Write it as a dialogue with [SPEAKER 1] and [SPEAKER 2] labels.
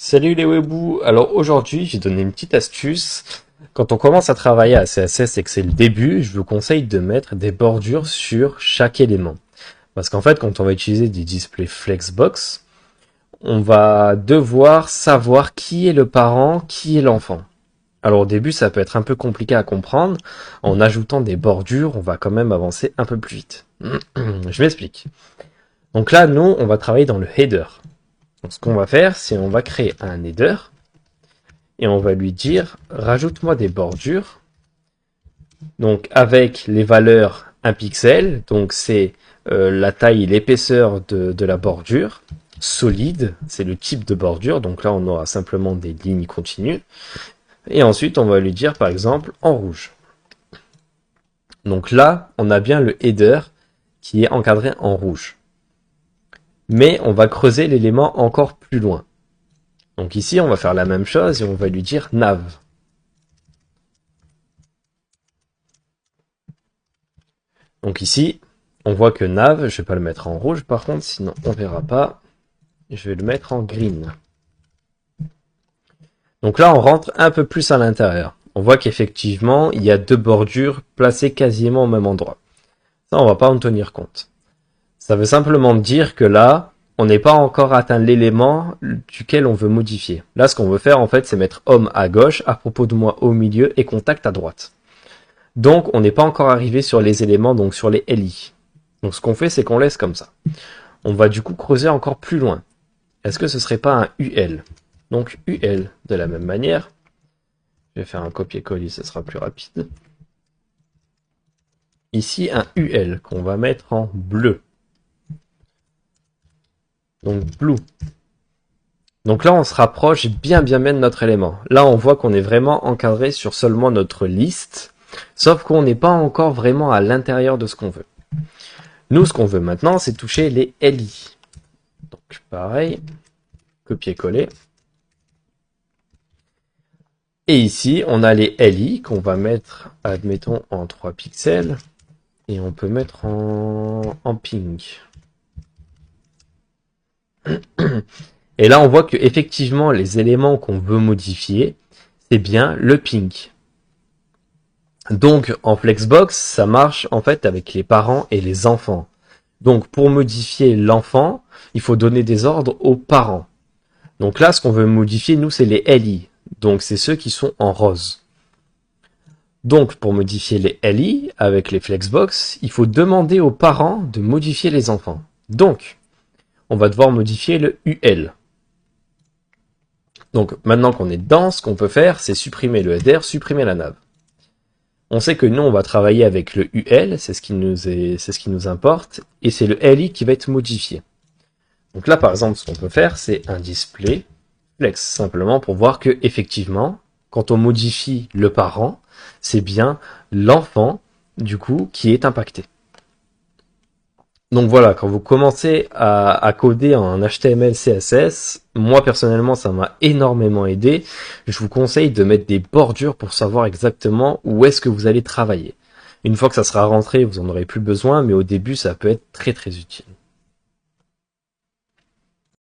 [SPEAKER 1] Salut les webous. Alors aujourd'hui, j'ai donné une petite astuce. Quand on commence à travailler à CSS et que c'est le début, je vous conseille de mettre des bordures sur chaque élément. Parce qu'en fait, quand on va utiliser des displays Flexbox, on va devoir savoir qui est le parent, qui est l'enfant. Alors au début, ça peut être un peu compliqué à comprendre. En ajoutant des bordures, on va quand même avancer un peu plus vite. Je m'explique. Donc là, nous, on va travailler dans le header. Donc ce qu'on va faire, c'est on va créer un header et on va lui dire rajoute-moi des bordures. Donc avec les valeurs 1 pixel, donc c'est la taille et l'épaisseur de la bordure. Solide, c'est le type de bordure, donc là on aura simplement des lignes continues. Et ensuite on va lui dire par exemple en rouge. Donc là on a bien le header qui est encadré en rouge. Mais on va creuser l'élément encore plus loin. Donc ici, on va faire la même chose et on va lui dire nav. Donc ici, on voit que nav, je vais pas le mettre en rouge par contre, sinon on verra pas. Je vais le mettre en green. Donc là, on rentre un peu plus à l'intérieur. On voit qu'effectivement, il y a deux bordures placées quasiment au même endroit. Ça, on va pas en tenir compte. Ça veut simplement dire que là, on n'est pas encore atteint l'élément duquel on veut modifier. Là, ce qu'on veut faire, en fait, c'est mettre homme à gauche, à propos de moi au milieu et contact à droite. Donc, on n'est pas encore arrivé sur les éléments, donc sur les LI. Donc, ce qu'on fait, c'est qu'on laisse comme ça. On va du coup creuser encore plus loin. Est-ce que ce serait pas un UL? Donc, UL, de la même manière. Je vais faire un copier-coller, ce sera plus rapide. Ici, un UL qu'on va mettre en bleu. Donc, blue. Donc là, on se rapproche bien de notre élément. Là, on voit qu'on est vraiment encadré sur seulement notre liste, sauf qu'on n'est pas encore vraiment à l'intérieur de ce qu'on veut. Nous, ce qu'on veut maintenant, c'est toucher les LI. Donc pareil, copier-coller. Et ici, on a les LI qu'on va mettre, admettons, en 3 pixels. Et on peut mettre en pink. Et là, on voit que effectivement, les éléments qu'on veut modifier, c'est bien le pink. Donc, en Flexbox, ça marche en fait avec les parents et les enfants. Donc, pour modifier l'enfant, il faut donner des ordres aux parents. Donc là, ce qu'on veut modifier, nous, c'est les LI. Donc, c'est ceux qui sont en rose. Donc, pour modifier les LI avec les Flexbox, il faut demander aux parents de modifier les enfants. Donc, on va devoir modifier le UL. Donc, maintenant qu'on est dedans, ce qu'on peut faire, c'est supprimer le header, supprimer la nav. On sait que nous, on va travailler avec le UL, c'est ce qui nous importe, et c'est le LI qui va être modifié. Donc là, par exemple, ce qu'on peut faire, c'est un display flex, simplement pour voir que, effectivement, quand on modifie le parent, c'est bien l'enfant, du coup, qui est impacté. Donc voilà, quand vous commencez à coder en HTML, CSS, moi personnellement ça m'a énormément aidé. Je vous conseille de mettre des bordures pour savoir exactement où est-ce que vous allez travailler. Une fois que ça sera rentré, vous en aurez plus besoin, mais au début ça peut être très utile.